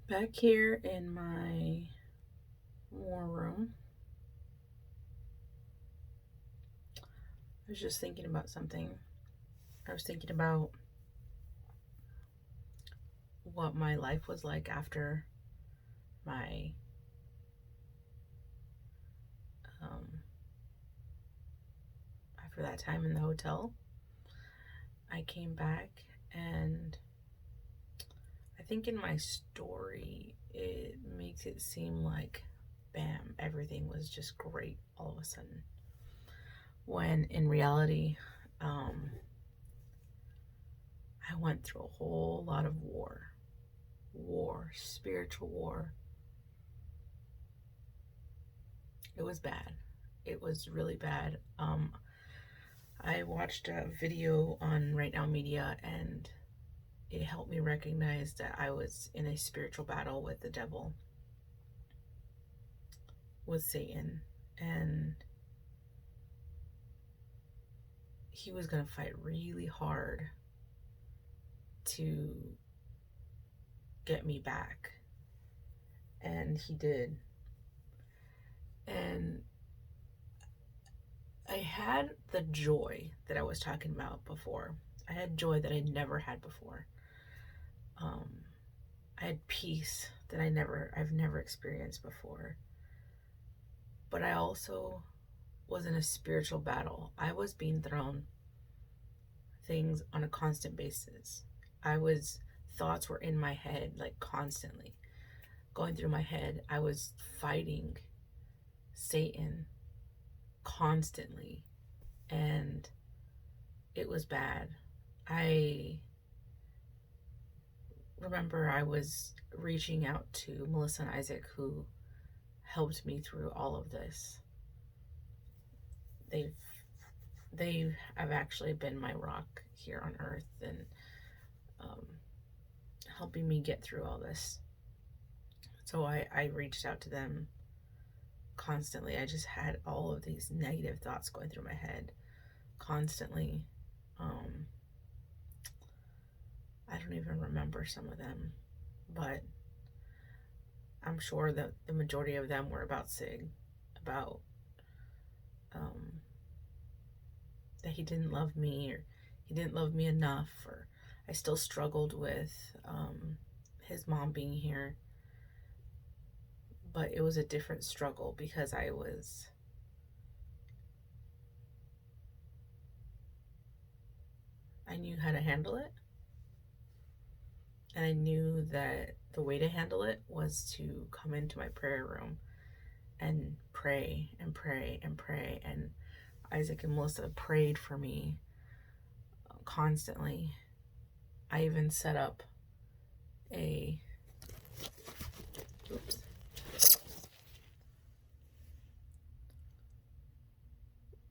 Back here in my war room, I was just thinking about something. I was thinking about what my life was like my um, after that time in the hotel. I came back, and I think in my story it makes it seem like bam, everything was just great all of a sudden. When in reality, um, I went through a whole lot of war, spiritual war. It was bad. It was really bad. I watched a video on Right Now Media, and it helped me recognize that I was in a spiritual battle with the devil, with Satan, and he was going to fight really hard to get me back. And he did. And I had the joy that I was talking about before. I had joy that I never had before. I had peace that I've never experienced before. But I also was in a spiritual battle. I was being thrown things on a constant basis. Thoughts were in my head, like constantly going through my head. I was fighting Satan constantly, and it was bad. I remember I was reaching out to Melissa and Isaac, who helped me through all of this. They have actually been my rock here on earth, and um, helping me get through all this. So I reached out to them constantly. I just had all of these negative thoughts going through my head constantly. I don't even remember some of them, but I'm sure that the majority of them were about Sig, about um, that he didn't love me, or he didn't love me enough, or I still struggled with his mom being here. But it was a different struggle because I knew how to handle it. And I knew that the way to handle it was to come into my prayer room and pray and pray and pray. And Isaac and Melissa prayed for me constantly. I even set up a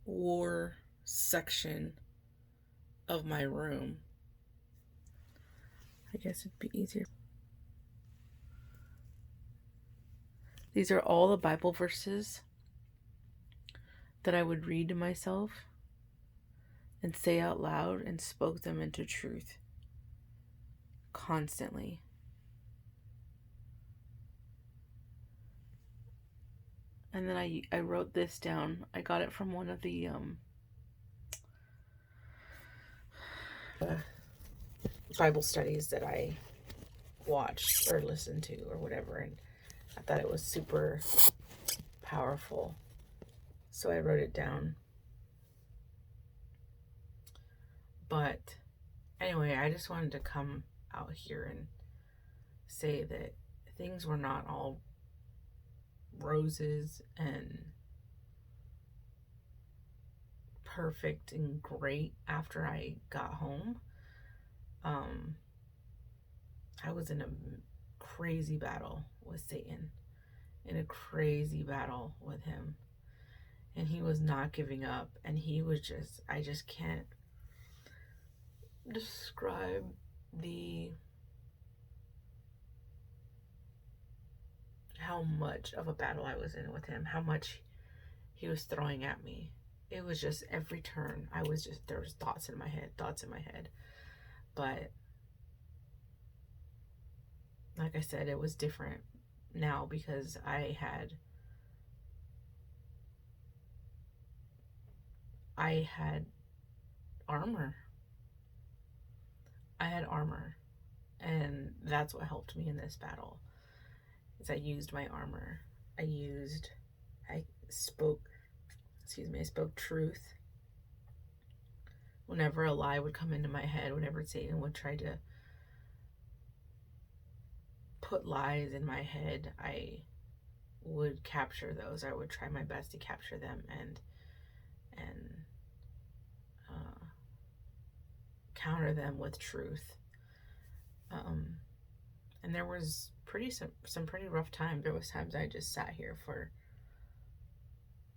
war section of my room. I guess it'd be easier. These are all the Bible verses that I would read to myself and say out loud, and spoke them into truth constantly. And then I wrote this down. I got it from one of the Bible studies that I watched or listened to or whatever, and I thought it was super powerful, so I wrote it down. But anyway, I just wanted to come out here and say that things were not all roses and perfect and great after I got home. I was in a crazy battle with Satan, in a crazy battle with him, and he was not giving up, and he was just, I just can't describe how much of a battle I was in with him, how much he was throwing at me. It was just every turn, there was thoughts in my head. But like I said, it was different now because I had armor. I had armor, and that's what helped me in this battle. Is I used my armor. I spoke, I spoke truth. Whenever a lie would come into my head, whenever Satan would try to put lies in my head, I would capture those. I would try my best to capture them and counter them with truth. And there was some pretty rough times. There was times I just sat here for,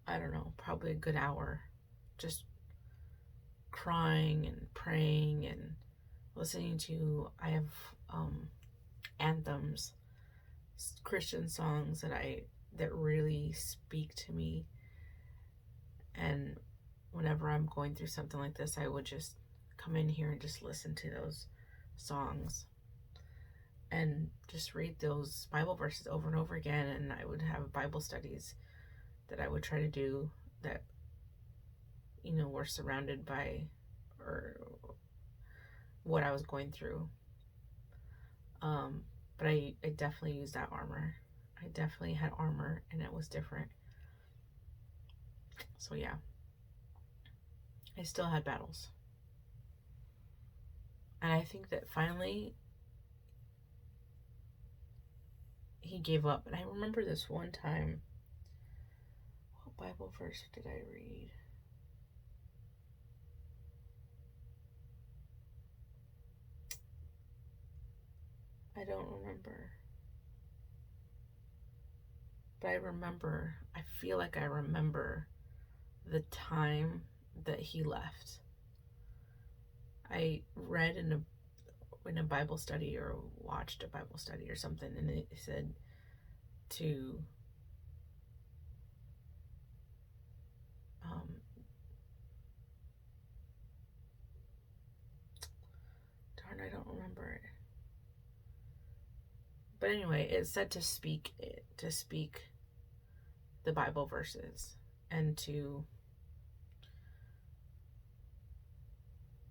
I don't know, probably a good hour, just crying and praying and listening to, I have anthems, Christian songs that really speak to me. And whenever I'm going through something like this, I would just come in here and just listen to those songs and just read those Bible verses over and over again. And I would have Bible studies that I would try to do that, were surrounded by or what I was going through. But I definitely used that armor. I definitely had armor, and it was different. So yeah, I still had battles. And I think that finally he gave up. And I remember this one time, what Bible verse did I read? I don't remember. But I feel like I remember the time that he left. I read in a Bible study or watched a Bible study or something, and it said to darn, I don't remember it. But anyway, it said to speak the Bible verses and to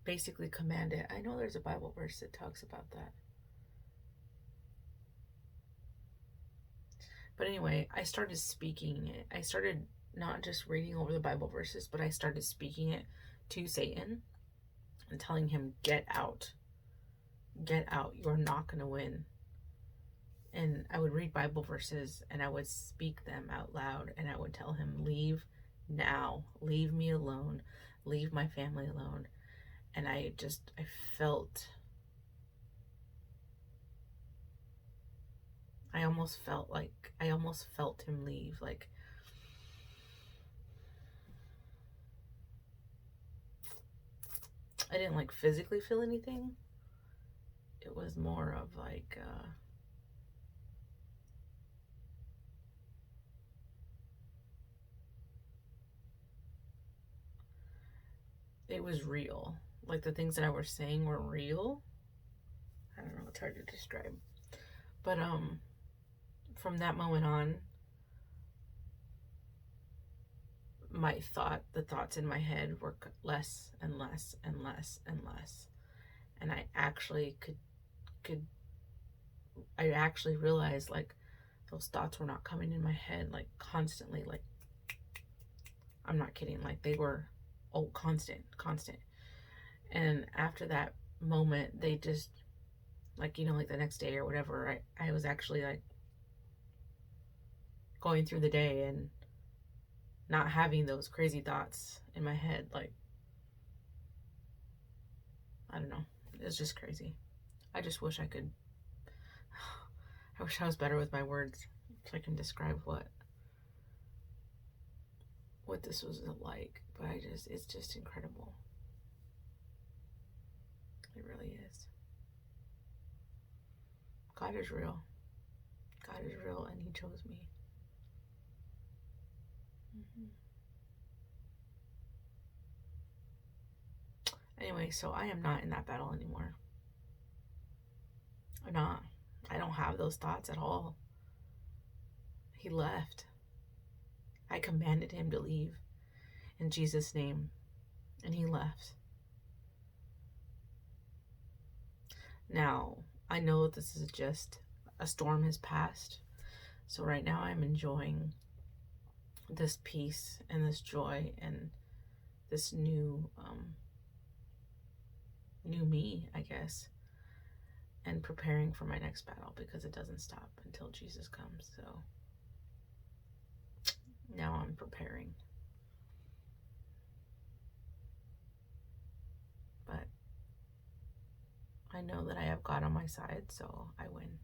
basically command it. I know there's a Bible verse that talks about that. But anyway, I started speaking it. I started not just reading over the Bible verses, but I started speaking it to Satan and telling him, get out. Get out. You're not going to win. And I would read Bible verses and I would speak them out loud, and I would tell him, leave now. Leave me alone. Leave my family alone. And I felt, I almost felt him leave. Like, I didn't physically feel anything. It was more of it was real. Like, the things that I was saying were real. I don't know, it's hard to describe. But from that moment on, the thoughts in my head were less and less and less and less. And I actually I actually realized, those thoughts were not coming in my head, constantly. I'm not kidding. They were, constant. And after that moment, they just, the next day or whatever, I was actually, going through the day and not having those crazy thoughts in my head. I don't know. It's just crazy. I just wish I wish I was better with my words so I can describe what this was like. But it's just incredible. It really is. God is real. God is real, and he chose me. Anyway, so I am not in that battle anymore. I'm not. I don't have those thoughts at all. He left. I commanded him to leave in Jesus' name, and he left. Now, I know that this is just a storm has passed. So right now I'm enjoying this peace and this joy and this new me, I guess, and preparing for my next battle, because it doesn't stop until Jesus comes. So now I'm preparing. But I know that I have God on my side, so I win.